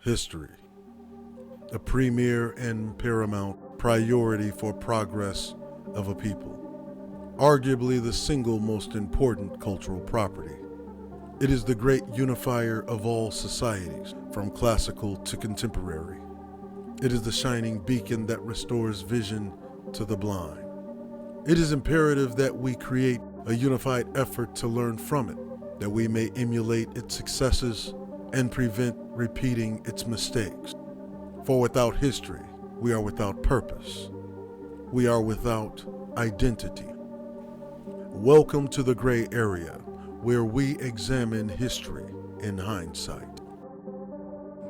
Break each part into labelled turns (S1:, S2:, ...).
S1: History, a premier and paramount priority for progress of a people, arguably the single most important cultural property. It is the great unifier of all societies, from classical to contemporary. It is the shining beacon that restores vision to the blind. It is imperative that we create a unified effort to learn from it, that we may emulate its successes and prevent repeating its mistakes. For without history, we are without purpose. We are without identity. Welcome to the gray area, where we examine history in hindsight.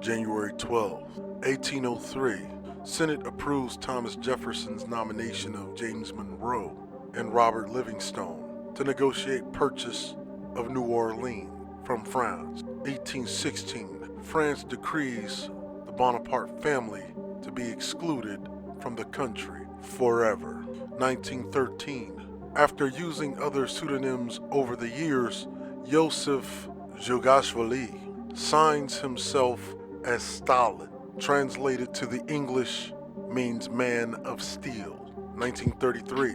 S1: January 12, 1803, Senate approves Thomas Jefferson's nomination of James Monroe and Robert Livingstone to negotiate purchase of New Orleans from France. 1816, France decrees the Bonaparte family to be excluded from the country forever. 1913, after using other pseudonyms over the years, Joseph Jogaishvili signs himself as Stalin. Translated to the English means man of steel. 1933,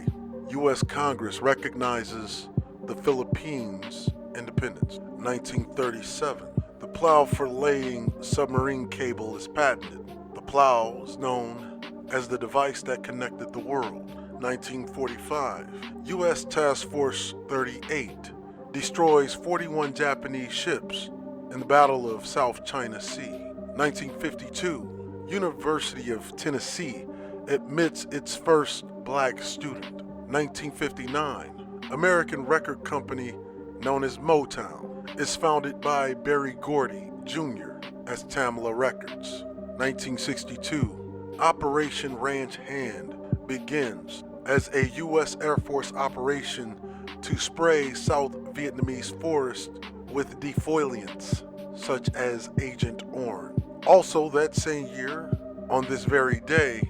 S1: U.S. Congress recognizes the Philippines' independence. 1937, the plow for laying submarine cable is patented. The plow is known as the device that connected the world. 1945, U.S. Task Force 38 destroys 41 Japanese ships in the Battle of South China Sea. 1952, University of Tennessee admits its first black student. 1959, American record company known as Motown is founded by Berry Gordy Jr. as Tamla Records. 1962, Operation Ranch Hand begins as a U.S. Air Force operation to spray South Vietnamese forests with defoliants, such as Agent Orange. Also that same year, on this very day,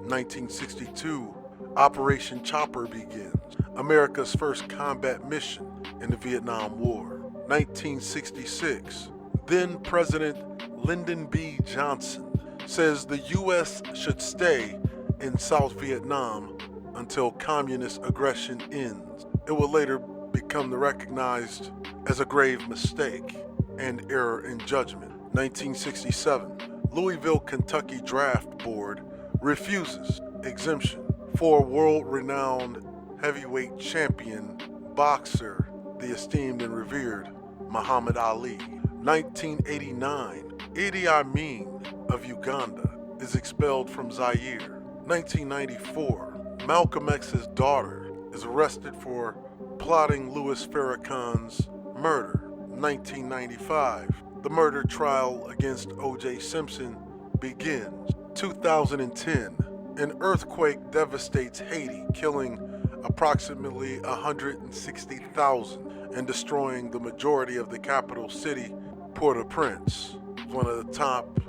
S1: 1962, Operation Chopper begins, America's first combat mission in the Vietnam War. 1966, then President Lyndon B. Johnson says the U.S. should stay in South Vietnam until communist aggression ends. It will later become recognized as a grave mistake and error in judgment. 1967, Louisville, Kentucky Draft Board refuses exemption for world-renowned heavyweight champion boxer, the esteemed and revered Muhammad Ali. 1989, Idi Amin of Uganda is expelled from Zaire. 1994, Malcolm X's daughter is arrested for plotting Louis Farrakhan's murder. 1995, the murder trial against O.J. Simpson begins. 2010, an earthquake devastates Haiti, killing approximately 160,000 and destroying the majority of the capital city, Port-au-Prince. One of the top,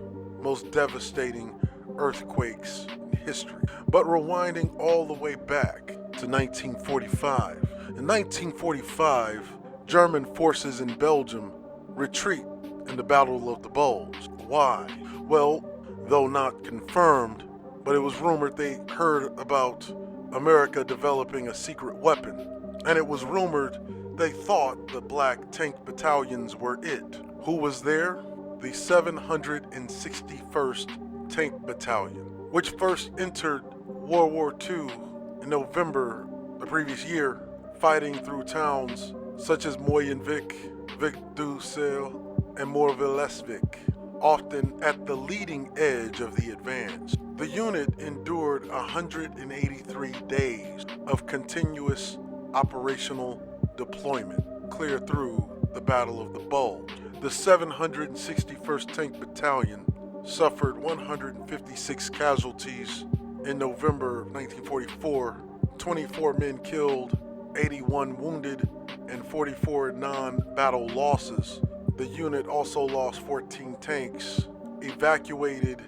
S1: most devastating earthquakes in history. But rewinding all the way back to 1945. In 1945, German forces in Belgium retreat in the Battle of the Bulge. Why? Well, though not confirmed, but it was rumored they heard about America developing a secret weapon, and it was rumored they thought the black tank battalions were it. Who was there? The 761st Tank Battalion, which first entered World War II in November the previous year, fighting through towns such as Moyenvik, Vic-du-Sel, and Morville-Lesvik, often at the leading edge of the advance. The unit endured 183 days of continuous operational deployment, clear through the Battle of the Bulge. The 761st Tank Battalion suffered 156 casualties in November 1944, 24 men killed, 81 wounded, and 44 non-battle losses. The unit also lost 14 tanks, evacuated,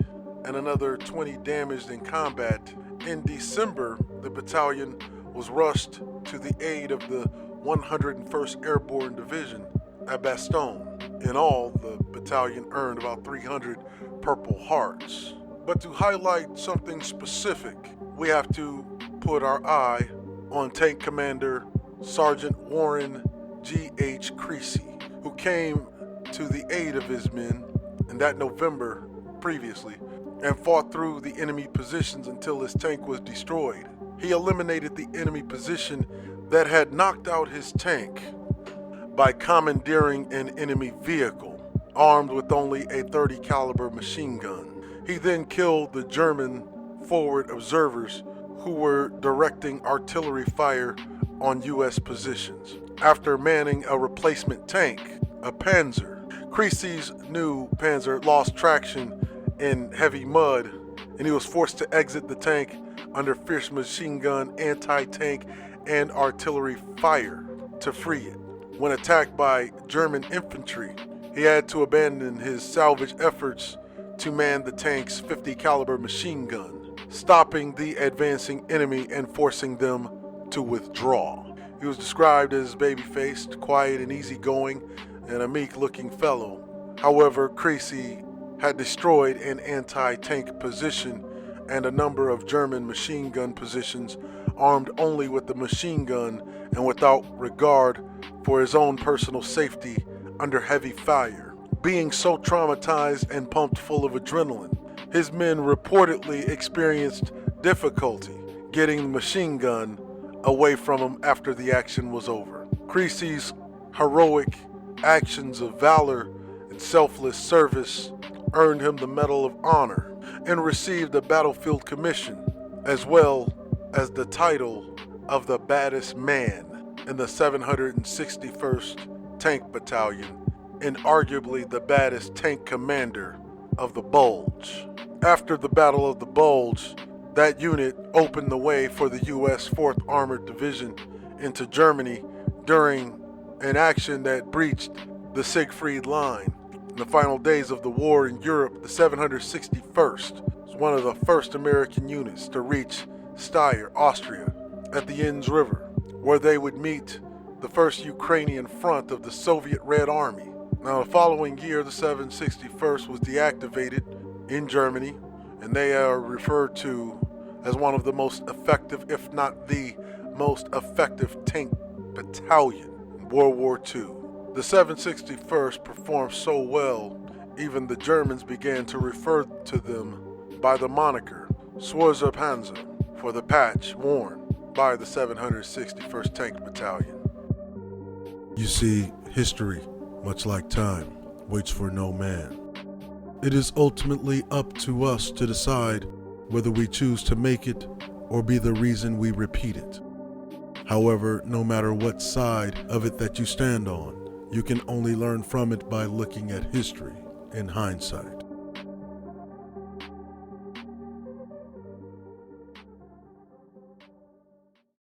S1: and another 20 damaged in combat. In December, the battalion was rushed to the aid of the 101st Airborne Division at Bastogne. In all, the battalion earned about 300 Purple Hearts. But to highlight something specific, we have to put our eye on Tank Commander Sergeant Warren G.H. Creasy, who came to the aid of his men in that November previously and fought through the enemy positions until his tank was destroyed. He eliminated the enemy position that had knocked out his tank by commandeering an enemy vehicle armed with only a .30 caliber machine gun. He then killed the German forward observers who were directing artillery fire on U.S. positions. After manning a replacement tank, a Panzer, Creasy's new Panzer lost traction in heavy mud, and he was forced to exit the tank under fierce machine gun, anti-tank, and artillery fire to free it. When attacked by German infantry, he had to abandon his salvage efforts to man the tank's .50 caliber machine gun, stopping the advancing enemy and forcing them to withdraw. He was described as baby-faced, quiet and easygoing, and a meek-looking fellow. However, Creasy had destroyed an anti-tank position and a number of German machine gun positions armed only with the machine gun and without regard for his own personal safety under heavy fire. Being so traumatized and pumped full of adrenaline, his men reportedly experienced difficulty getting the machine gun away from him after the action was over. Creasy's heroic actions of valor and selfless service earned him the Medal of Honor and received a Battlefield Commission, as well as the title of the baddest man in the 761st Tank Battalion and arguably the baddest tank commander of the Bulge. After the Battle of the Bulge, that unit opened the way for the U.S. 4th Armored Division into Germany during an action that breached the Siegfried Line. In the final days of the war in Europe, the 761st was one of the first American units to reach Steyr, Austria, at the Enns River, where they would meet the first Ukrainian front of the Soviet Red Army. Now, the following year, the 761st was deactivated in Germany, and they are referred to as one of the most effective, if not the most effective tank battalion in World War II. The 761st performed so well, even the Germans began to refer to them by the moniker Schwarzer Panzer for the patch worn by the 761st Tank Battalion. You see, history, much like time, waits for no man. It is ultimately up to us to decide whether we choose to make it or be the reason we repeat it. However, no matter what side of it that you stand on, you can only learn from it by looking at history in hindsight.